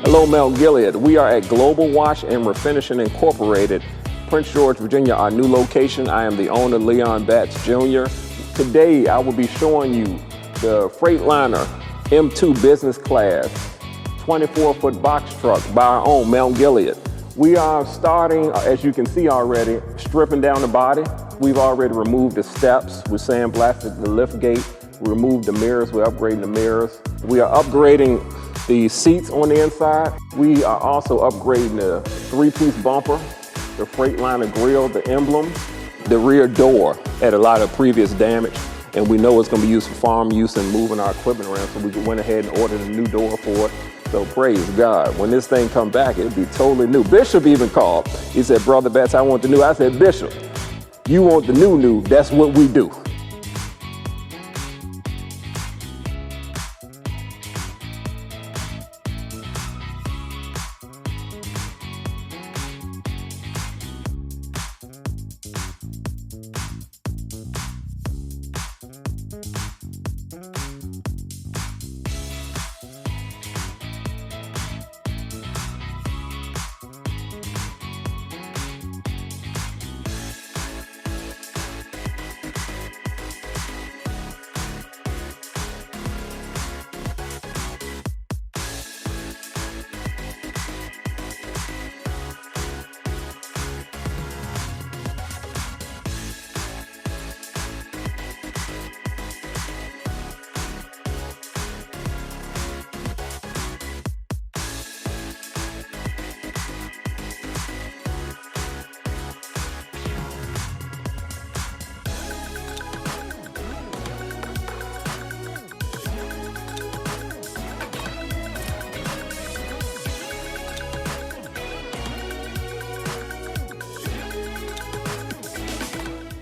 Hello, Mt.Gilead. We are at Global Wash and Refinishing Incorporated, Prince George, Virginia, our new location. I am the owner, Leon Batts Jr. Today, I will be showing you the Freightliner M2 Business Class 24-foot box truck by our own Mt.Gilead. We are starting, as you can see already, stripping down the body. We've already removed the steps. We sandblasted the lift gate. We removed the mirrors. We're upgrading the mirrors. We are upgrading the seats on the inside. We are also upgrading the three-piece bumper, the Freightliner grill, the emblem. The rear door had a lot of previous damage, and we know it's going to be used for farm use and moving our equipment around, so we went ahead and ordered a new door for it. So praise God. When this thing come back, it'll be totally new. Bishop even called. He said, "Brother Batts, I want the new." I said, "Bishop, you want the new, that's what we do."